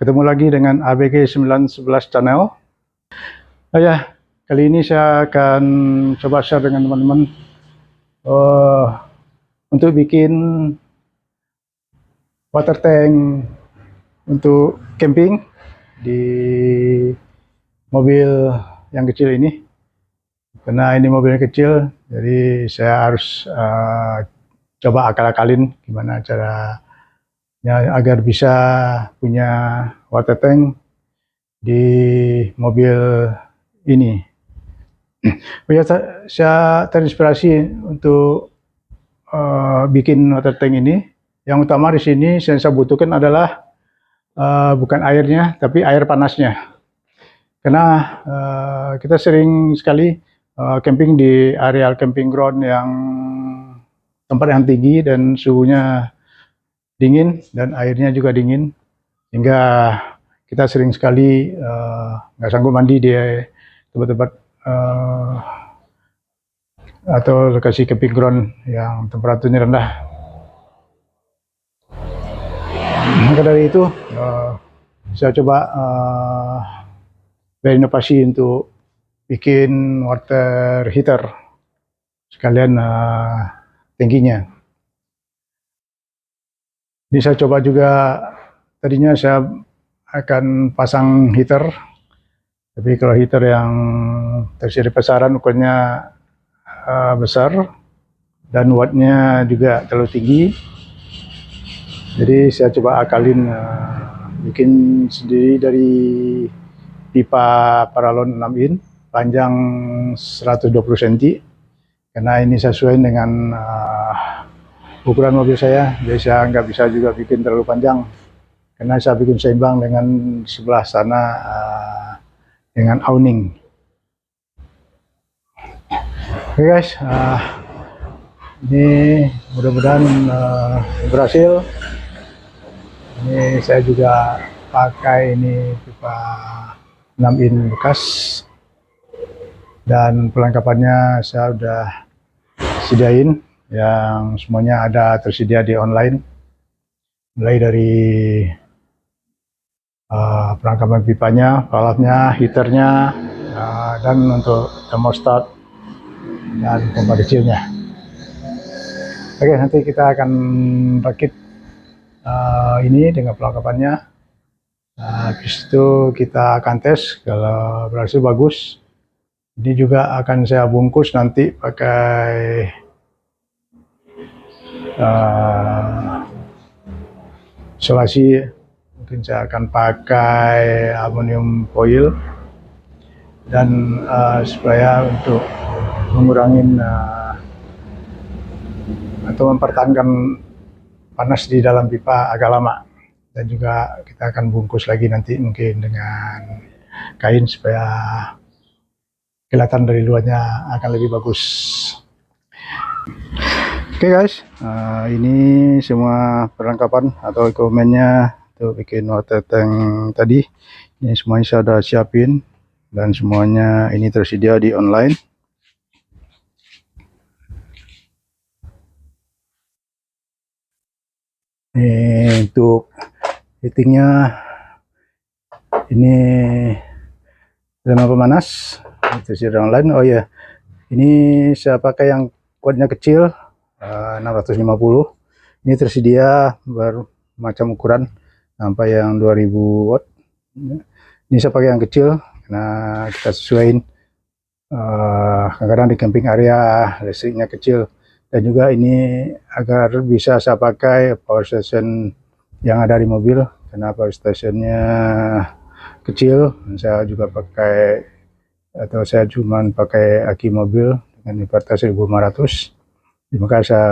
Ketemu lagi dengan ABG 911 channel. Oh ya, kali ini saya akan coba share dengan teman-teman untuk bikin water tank untuk camping di mobil yang kecil ini. Karena ini mobilnya kecil, jadi saya harus coba akal-akalin gimana caranya agar bisa punya water tank di mobil ini. Ya, saya terinspirasi untuk bikin water tank ini. Yang utama di sini yang saya butuhkan adalah bukan airnya, tapi air panasnya. Karena kita sering sekali camping di area camping ground yang tempat yang tinggi dan suhunya dingin dan airnya juga dingin, hingga kita sering sekali nggak sanggup mandi di tempat-tempat atau lokasi camping ground yang temperaturnya rendah. Maka dari itu saya coba berinovasi untuk bikin water heater sekalian tangkinya. Ini saya coba juga, tadinya saya akan pasang heater, tapi kalau heater yang tersedia di pasaran ukurannya besar dan wattnya juga terlalu tinggi, jadi saya coba akalin bikin sendiri dari pipa paralon 6 in panjang 120 cm, karena ini sesuai dengan ukuran mobil saya. Jadi saya nggak bisa juga bikin terlalu panjang, karena saya bikin seimbang dengan sebelah sana dengan awning. Oke guys, ini mudah-mudahan berhasil. Ini saya juga pakai ini pipa 6 in bekas, dan perlengkapannya saya udah sediain, yang semuanya ada tersedia di online, mulai dari perlengkapan pipanya, valve-nya, heaternya, dan untuk thermostat dan pompa kecilnya. Oke, nanti kita akan rakit ini dengan perlengkapannya. Habis itu kita akan tes, kalau berhasil bagus. Ini juga akan saya bungkus nanti pakai isolasi. Mungkin saya akan pakai aluminium foil, dan supaya untuk mengurangi atau mempertahankan panas di dalam pipa agak lama. Dan juga kita akan bungkus lagi nanti mungkin dengan kain supaya kelihatan dari luarnya akan lebih bagus. Oke guys, ini semua perlengkapan atau equipmentnya untuk bikin water tank tadi. Ini semuanya saya sudah siapin, dan semuanya ini tersedia di online. Ini untuk heatingnya, ini lemah pemanas tersedia online. Oh ya, ini saya pakai yang kuatnya kecil 650. Ini tersedia bermacam ukuran sampai yang 2000 watt. Ini saya pakai yang kecil karena kita sesuaiin, kadang-kadang di camping area listriknya kecil. Dan juga ini agar bisa saya pakai power station yang ada di mobil, karena power stationnya kecil. Saya juga pakai, atau saya cuman pakai aki mobil dengan inverter 1500. Maka saya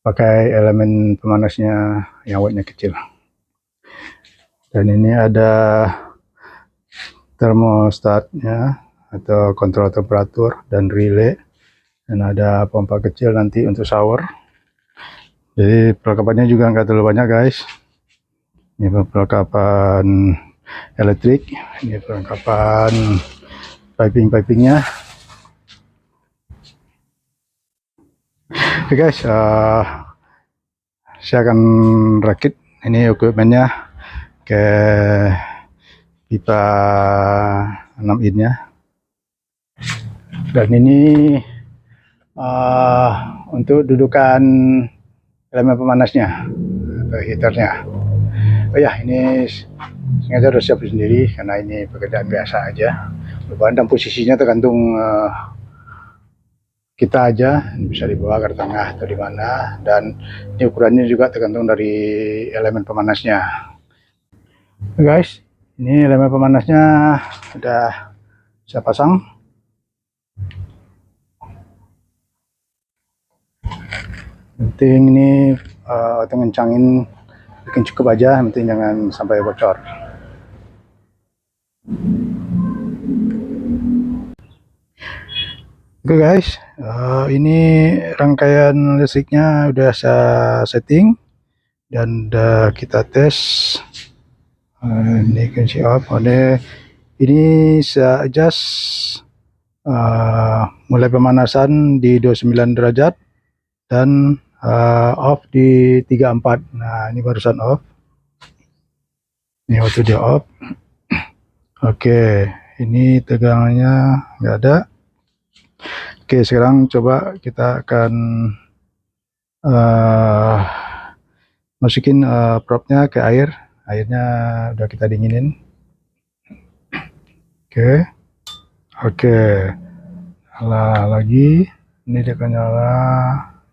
pakai elemen pemanasnya yang wattnya kecil. Dan ini ada termostatnya atau kontrol temperatur dan relay, dan ada pompa kecil nanti untuk shower. Jadi perlengkapannya juga nggak terlalu banyak guys. Ini perlengkapan elektrik, ini perlengkapan pipingnya. Oke guys, saya akan rakit ini equipmentnya ke pipa 6 innya, dan ini untuk dudukan elemen pemanasnya atau heaternya. Oh ya, ini sengaja udah siap sendiri karena ini pekerjaan biasa aja. Dan posisinya tergantung kita aja, bisa dibawa ke tengah atau di mana, dan ini ukurannya juga tergantung dari elemen pemanasnya. Guys, ini elemen pemanasnya sudah saya pasang. Penting ini ngencangin, bikin cukup aja, penting jangan sampai bocor. Oke guys, ini rangkaian listriknya udah saya setting dan udah kita tes. Ini kunci off. Ini saya adjust mulai pemanasan di 29 derajat dan off di 34. Nah, ini barusan off. Ini waktu dia off. Oke, ini tegangannya nggak ada. Oke, sekarang coba kita akan masukin propnya ke air. Airnya udah kita dinginin. Oke, nyala lagi. Ini dia akan nyala.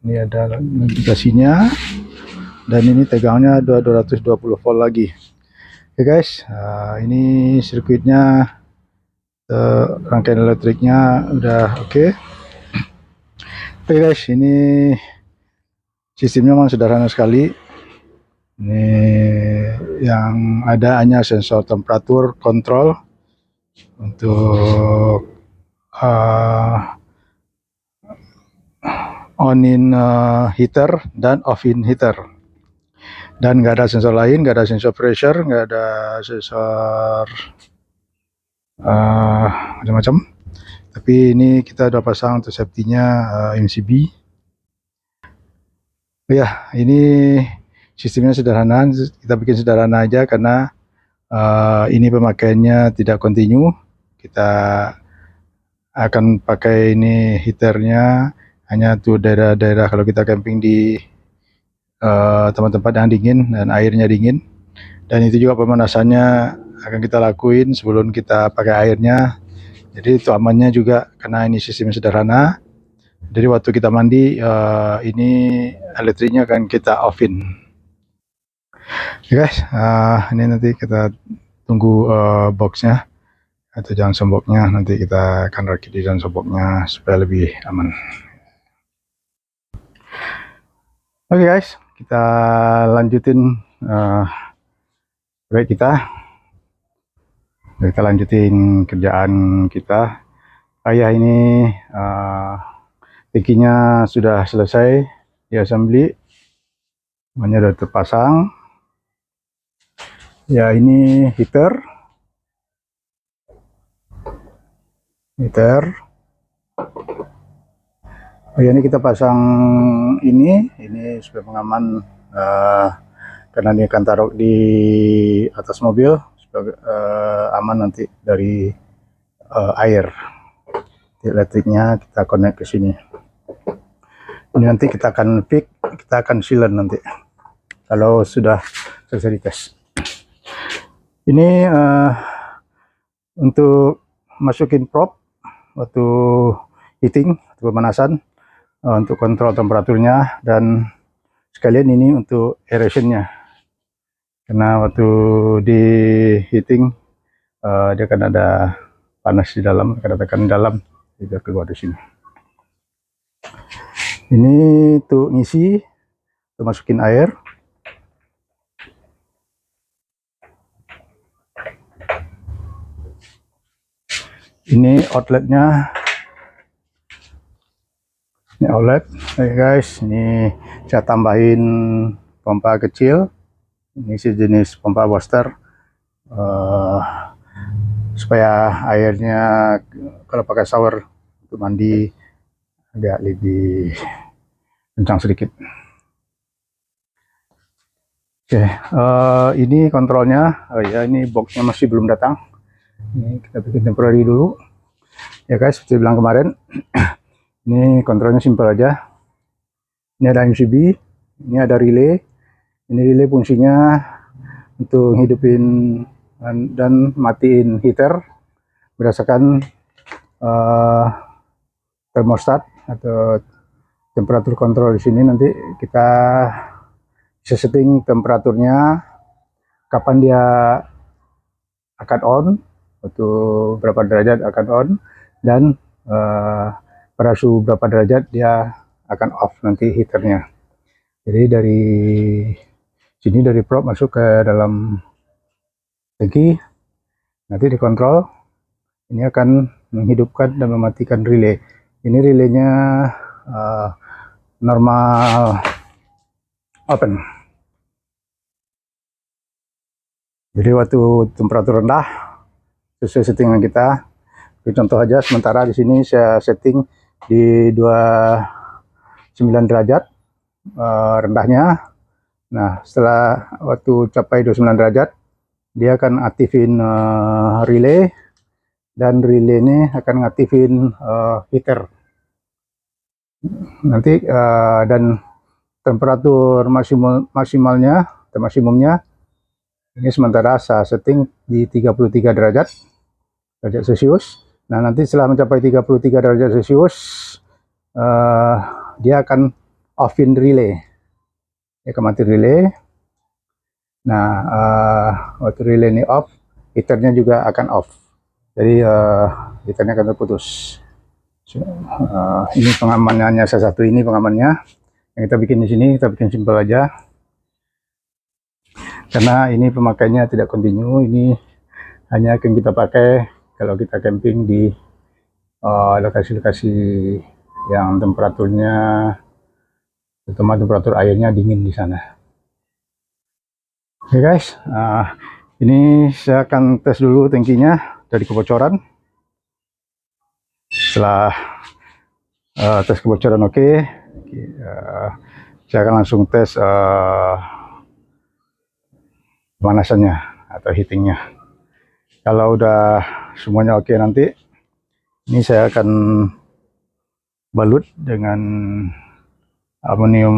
Ini ada notifikasinya. Dan ini tegangannya 220 volt lagi. Oke guys, ini sirkuitnya, rangkaian elektriknya udah oke. Oke guys, ini sistemnya memang sederhana sekali. Ini yang ada hanya sensor temperatur kontrol untuk on-in heater dan off-in heater. Dan nggak ada sensor lain, nggak ada sensor pressure, nggak ada sensor macam-macam. Tapi ini kita udah pasang untuk safety-nya MCB. Ya, ini sistemnya sederhana, kita bikin sederhana aja karena ini pemakaiannya tidak kontinu. Kita akan pakai ini heaternya hanya tuh daerah-daerah kalau kita camping di tempat-tempat yang dingin dan airnya dingin. Dan itu juga pemanasannya akan kita lakuin sebelum kita pakai airnya. Jadi itu amannya juga karena ini sistemnya sederhana. Jadi waktu kita mandi ini elektriknya akan kita off-in. Oke guys, ini nanti kita tunggu boxnya atau junction boxnya, nanti kita akan rakit di junction boxnya supaya lebih aman. Oke guys, kita lanjutin proyek kita lanjutin kerjaan kita. Ini tangkinya sudah selesai di assembly, semuanya sudah terpasang. Ya, ini heater. Oh ya, ini kita pasang ini supaya pengaman, karena ini akan taruh di atas mobil supaya aman nanti dari air. Elektriknya kita connect ke sini. Ini nanti kita akan fix, kita akan sealant nanti kalau sudah selesai dites. Ini untuk masukin prop waktu heating, waktu pemanasan, untuk kontrol temperaturnya, dan sekalian ini untuk aerationnya, karena waktu di heating dia akan ada panas di dalam, akan ada tekanan di dalam, jadi keluar di sini. Ini untuk ngisi, untuk masukin air. Ini outletnya, ini outlet. Oke guys, ini saya tambahin pompa kecil, ini sejenis pompa booster, supaya airnya kalau pakai shower untuk mandi agak lebih kencang sedikit. Oke, ini kontrolnya. Oh ya, ini boxnya masih belum datang. Ini kita bikin temporary dulu. Ya guys, seperti bilang kemarin, ini kontrolnya simpel aja. Ini ada MCB, ini ada relay. Ini relay fungsinya untuk hidupin dan matiin heater berdasarkan termostat atau temperatur kontrol. Di sini nanti kita bisa setting temperaturnya, kapan dia akan on, untuk berapa derajat akan on, dan pada suhu berapa derajat dia akan off nanti heaternya. Jadi dari sini, dari probe masuk ke dalam tangki, nanti dikontrol. Ini akan menghidupkan dan mematikan relay. Ini relaynya normal open. Jadi waktu temperatur rendah sesuai settingan kita. Contoh aja, sementara di sini saya setting di 29 derajat rendahnya. Nah, setelah waktu capai 29 derajat, dia akan aktifin relay, dan relay ini akan ngaktifin heater. Nanti dan temperatur maksimumnya ini sementara saya setting di 33 derajat Celcius. Nah, nanti setelah mencapai 33 derajat Celcius, dia akan offin relay. Dia akan mati relay. Nah, waktu relay ini off, heaternya juga akan off. Jadi heaternya akan terputus. Ini pengamanannya salah satu, ini pengamannya yang kita bikin di sini. Kita bikin simpel aja, karena ini pemakaiannya tidak kontinu. Ini hanya akan kita pakai kalau kita camping di lokasi-lokasi yang temperaturnya, terutama temperatur airnya dingin di sana. Oke guys, ini saya akan tes dulu tangkinya dari kebocoran. Setelah tes kebocoran oke, saya akan langsung tes pemanasannya atau heatingnya. Kalau udah semuanya oke, nanti ini saya akan balut dengan aluminium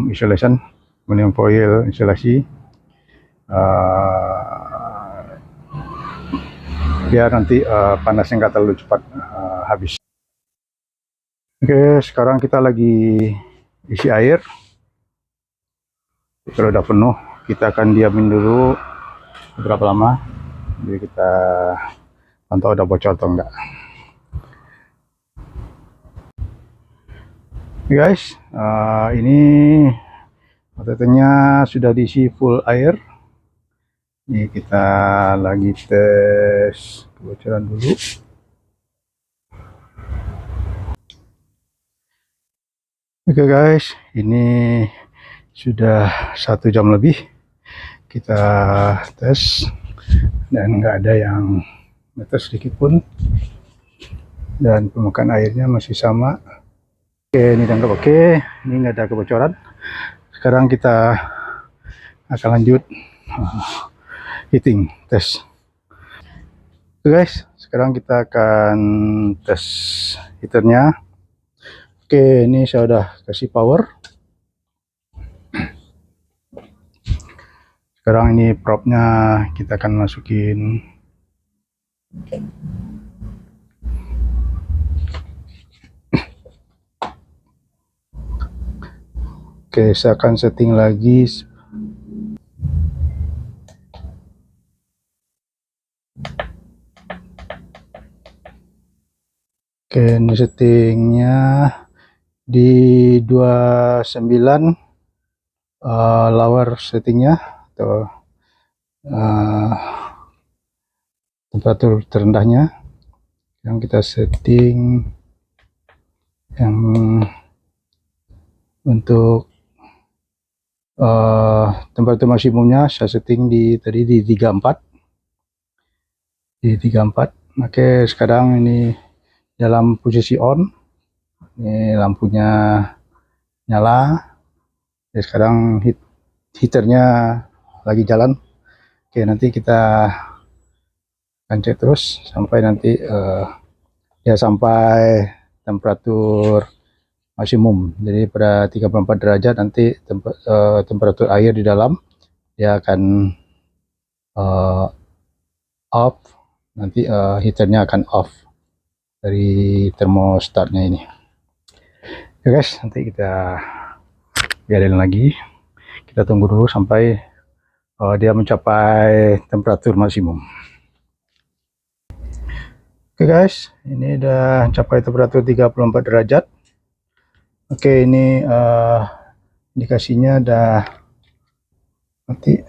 insulation, aluminium foil insulasi, biar nanti panasnya nggak terlalu cepat habis. Oke, sekarang kita lagi isi air. Kalau udah penuh, kita akan diamin dulu beberapa lama, jadi kita pantau udah bocor atau enggak. Oke guys, ini OTT-nya sudah diisi full air. Ini kita lagi tes kebocoran dulu. Oke guys, ini sudah 1 jam lebih kita tes dan nggak ada yang netes sedikit pun, dan permukaan airnya masih sama. Oke, ini dianggap oke, ini nggak ada kebocoran. Sekarang kita akan lanjut heating tes. Oke guys, sekarang kita akan tes heaternya. Oke, ini saya udah kasih power. Sekarang ini probe-nya kita akan masukin. Oke, saya akan setting lagi. Oke, ini settingnya di 29 lower settingnya atau temperatur terendahnya. Yang kita setting yang untuk temperatur maksimumnya saya setting di tadi di 34. Oke, sekarang ini dalam posisi on. Ini lampunya nyala. Ya, sekarang heaternya lagi jalan. Oke, nanti kita lanjut terus sampai nanti ya sampai temperatur maksimum. Jadi pada 34 derajat nanti temperatur air di dalam dia akan off, nanti heaternya akan off dari termostatnya ini. Oke guys, nanti kita biarin lagi, kita tunggu dulu sampai dia mencapai temperatur maksimum. Oke guys, ini udah mencapai temperatur 34 derajat. Oke, ini indikasinya udah mati,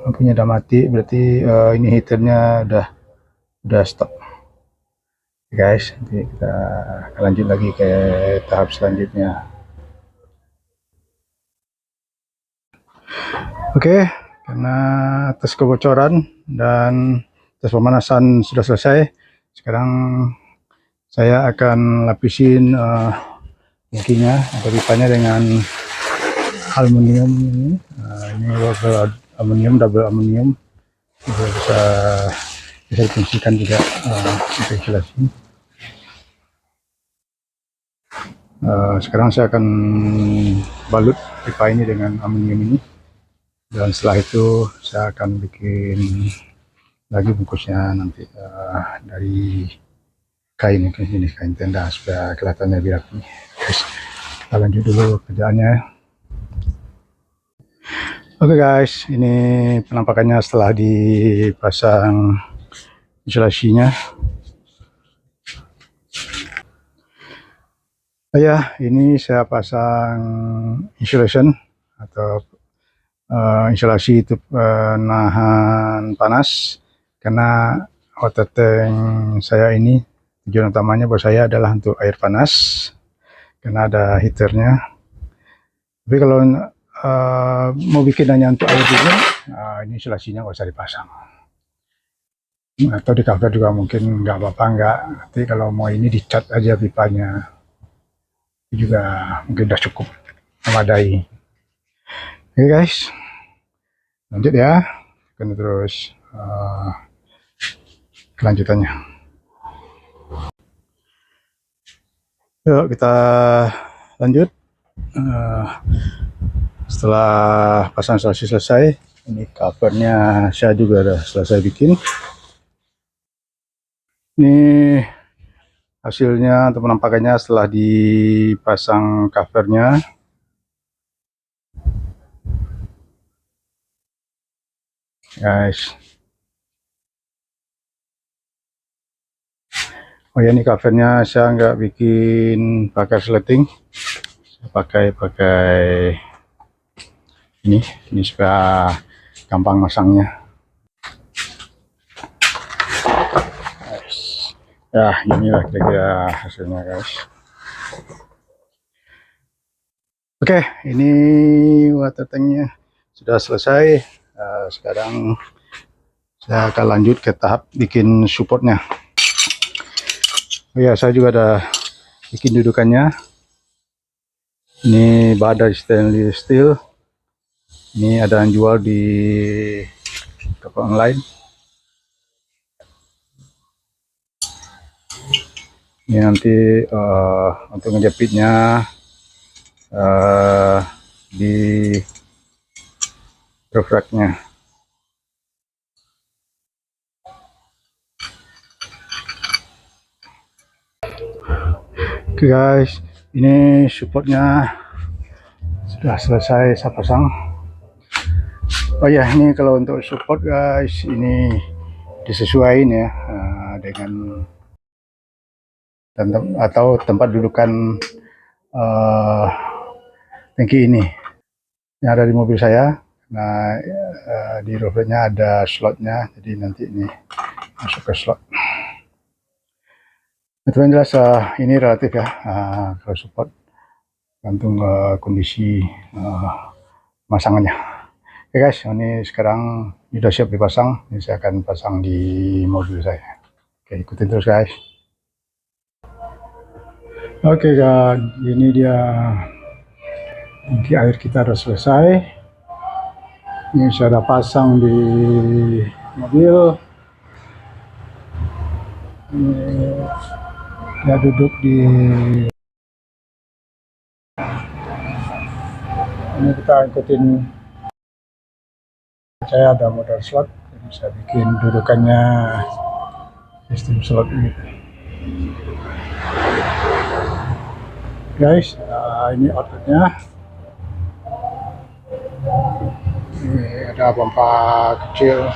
lampunya udah mati, berarti ini heaternya udah stop. Oke guys, nanti kita akan lanjut lagi ke tahap selanjutnya. Oke, karena tes kebocoran dan tes pemanasan sudah selesai, sekarang saya akan lapisin tangkinya atau pipanya dengan aluminium ini. Ini double aluminium, bisa difungsikan juga untuk insulasi. Sekarang saya akan balut pipa ini dengan aluminium ini, dan setelah itu saya akan bikin lagi bungkusnya nanti dari kain, ini kain tenda supaya kelihatannya lebih rapi. Guys, kita lanjut dulu kerjaannya. Oke guys, ini penampakannya setelah dipasang insulasinya. Ya, ini saya pasang insulation atau insulasi itu penahan panas, karena water tank saya ini tujuan utamanya buat saya adalah untuk air panas karena ada heaternya. Tapi kalau mau bikin hanya untuk air dingin, ini insulasinya nggak usah dipasang. Atau di cover juga mungkin nggak apa-apa, nggak. Nanti kalau mau ini dicat aja pipanya, itu juga mungkin udah cukup memadai. Oke guys, lanjut ya, akan terus kelanjutannya. Yuk kita lanjut. Setelah pasang insulasi selesai, ini covernya saya juga udah selesai bikin. Ini hasilnya untuk penampakannya setelah dipasang covernya. Guys, oh ya, ini covernya saya nggak bikin pakai sleting, saya pakai ini supaya gampang masangnya. Ya, inilah kira-kira hasilnya guys. Oke, ini water tanknya sudah selesai. Sekarang saya akan lanjut ke tahap bikin supportnya. Oh ya, saya juga ada bikin dudukannya. Ini bahan dari stainless steel. Ini ada yang jual di toko online. Ini nanti untuk ngejepitnya di roof racknya. Oke guys, ini supportnya sudah selesai saya pasang. Oh ya, ini kalau untuk support guys, ini disesuaikan ya dengan atau tempat dudukan tangki ini yang ada di mobil saya. Nah, di roofnya ada slotnya, jadi nanti ini masuk ke slot. Itu yang jelas ini relatif ya, kalau support gantung kondisi pemasangannya. Oke guys, ini sekarang sudah siap dipasang. Ini saya akan pasang di mobil saya. Oke, ikutin terus guys. Oke guys, ini dia tangki air kita sudah selesai. Ini sudah pasang di mobil. Ini dia duduk di. Ini kita ikutin. Saya ada modal slot, jadi saya bikin dudukannya sistem slot ini. Guys, ini outletnya. Ini ada pompa kecil,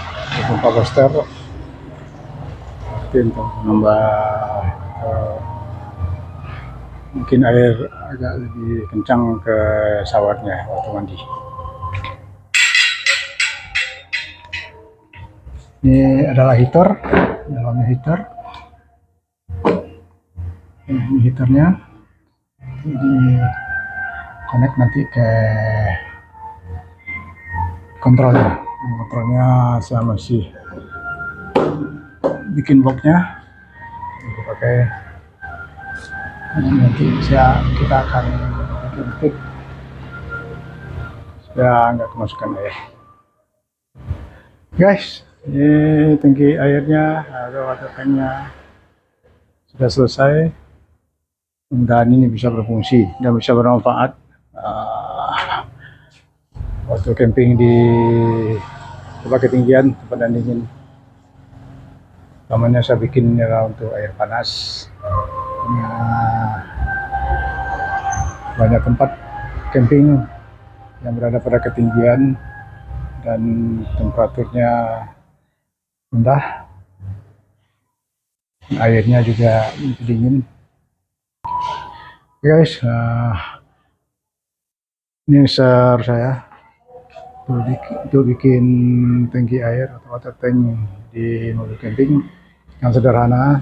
pompa booster. Mungkin untuk menambah mungkin air agak lebih kencang ke showernya waktu mandi. Ini adalah heater, dalamnya heater. Ini heaternya, ini connect nanti ke kontrolnya. Kontrolnya saya masih bikin boxnya, pakai nanti kita akan bikin tip supaya nggak kemasukan air. Guys, ini tangki airnya atau water tanknya sudah selesai, dan ini bisa berfungsi dan bisa bermanfaat waktu camping di tempat ketinggian, tempat dingin. Namanya saya bikin untuk air panas. Banyak tempat camping yang berada pada ketinggian dan temperaturnya rendah, airnya juga dingin. Guys, ini share saya untuk bikin tangki air atau water tank di mobil camping yang sederhana.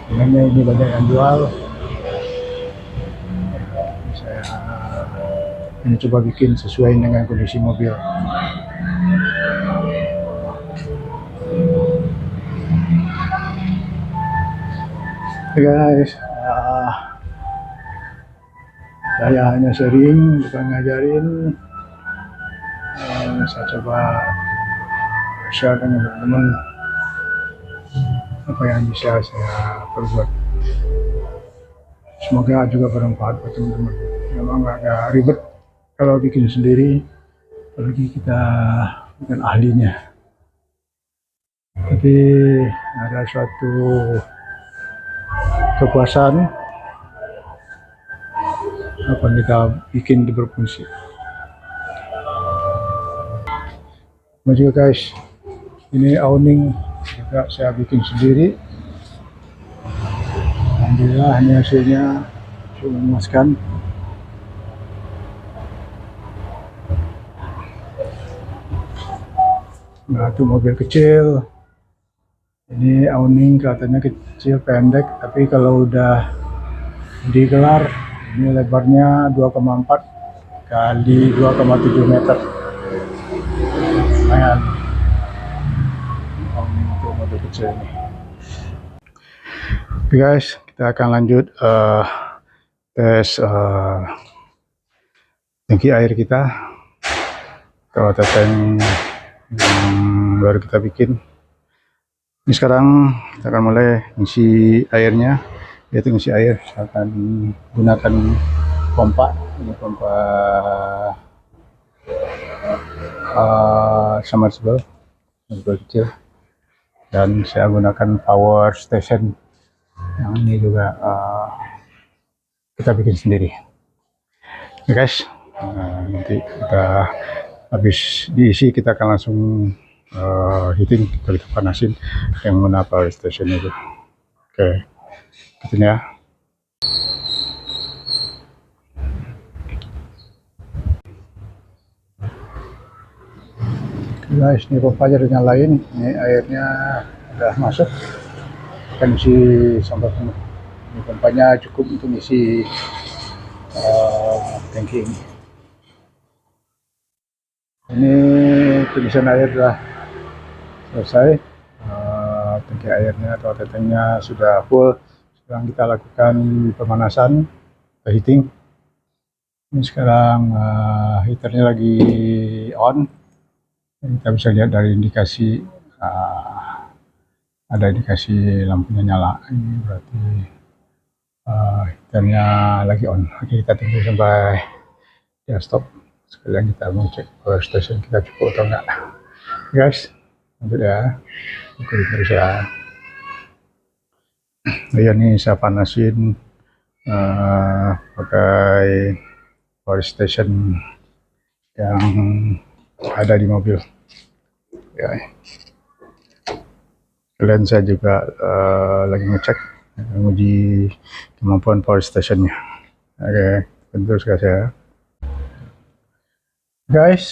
Sebenarnya ini banyak yang jual. Saya ini coba bikin sesuai dengan kondisi mobil. Hey guys, saya hanya sharing, bukan ngajarin. Saya coba share dengan teman-teman apa yang bisa saya perbuat. Semoga juga bermanfaat buat teman-teman. Memang agak ribet kalau bikin sendiri, apalagi kita bukan ahlinya. Tapi ada suatu kepuasan apa yang kita bikin berfungsi. Nah juga guys, ini awning juga saya bikin sendiri. Alhamdulillah ini hasilnya cukup memuaskan. Nah itu mobil kecil. Ini awning kelihatannya kecil pendek, tapi kalau udah digelar ini lebarnya 2,4 kali 2,7 meter. Lumayan awning untuk mobil kecil ini. Oke guys, kita akan lanjut tes tangki air kita. Kalau tank yang baru kita bikin. Ini sekarang kita akan mulai ngisi airnya, yaitu ngisi air. Saya akan gunakan pompa, ini pompa submersible kecil, dan saya gunakan power station yang ini juga kita bikin sendiri. Oke guys, nanti kita habis diisi kita akan langsung heating, kita panasin yang mana power station itu. Oke, gitu ya. Guys, ini pompanya udah nyalain, ini airnya udah masuk, kan isi sampai penuh. Ini pompanya cukup untuk isi tangki ini. Ini tulisan air sudah selesai, tangki airnya atau tanknya sudah full. Sekarang kita lakukan pemanasan, heating. Ini sekarang heaternya lagi on. Kita bisa lihat dari indikasi ada indikasi lampunya nyala. Ini berarti heaternya lagi on. Oke, kita tunggu sampai dia stop. Sekalian kita mau cek power station kita cukup atau enggak. Guys, lanjut ya. Ikuti terus ya. Ya, ini saya panasin pakai power station yang ada di mobil. Ya. Kalian saya juga lagi ngecek, menguji kemampuan power stationnya. Oke, tentu guys ya. Guys,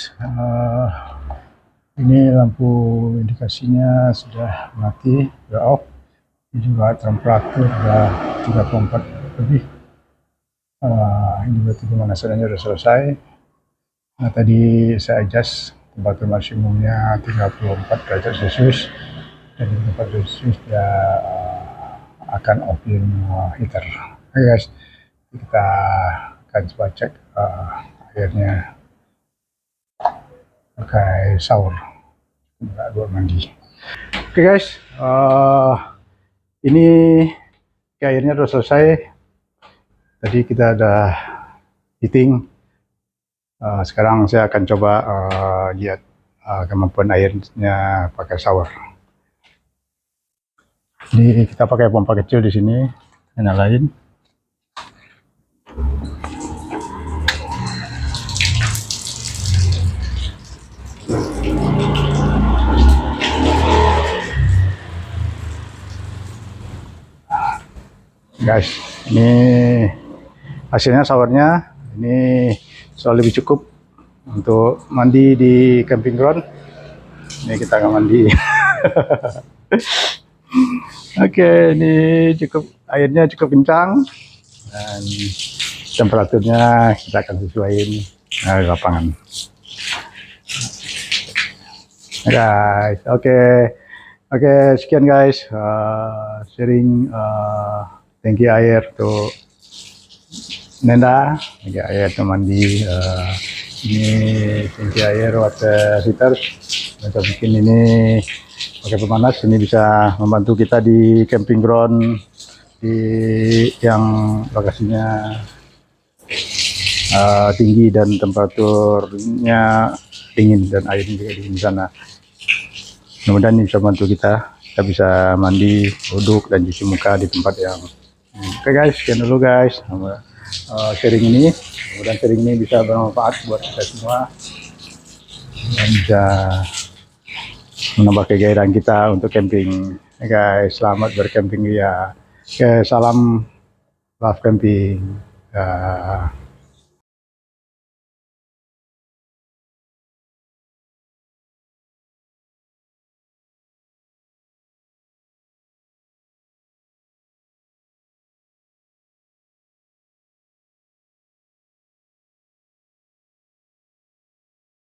ini lampu indikasinya sudah mati, sudah off. Ini juga temperatur sudah 34 lebih. Ini berarti pemanasannya sudah selesai. Nah, tadi saya adjust temperatur maksimumnya 34 derajat Celcius. Dan di tempat Celcius dia akan offin heater. Oke guys, kita akan coba cek airnya pakai shower, nggak buat mandi. Oke guys, ini airnya sudah selesai. Tadi kita ada heating. Sekarang saya akan coba lihat kemampuan airnya pakai shower. Ini kita pakai pompa kecil di sini, nyalain. Guys, ini hasilnya showernya. Ini sudah lebih cukup untuk mandi di camping ground. Ini kita akan mandi. Oke, ini cukup, airnya cukup kencang dan temperaturnya kita akan sesuaiin di lapangan. Guys, oke, sekian guys sharing tangki air untuk Nenda, tangki air untuk mandi. Ini tangki air water heater. Kita bikin ini pakai pemanas, ini bisa membantu kita di camping ground di yang lokasinya tinggi dan temperaturnya dingin dan airnya juga dingin di sana. Mudah-mudahan ini bisa membantu kita bisa mandi, duduk dan cuci muka di tempat yang oke guys, sekian dulu guys sharing ini. Mudah-mudahan sharing ini bisa bermanfaat buat kita semua dan bisa menambah kegairahan kita untuk camping. Guys, selamat bercamping ya. Oke, salam love camping.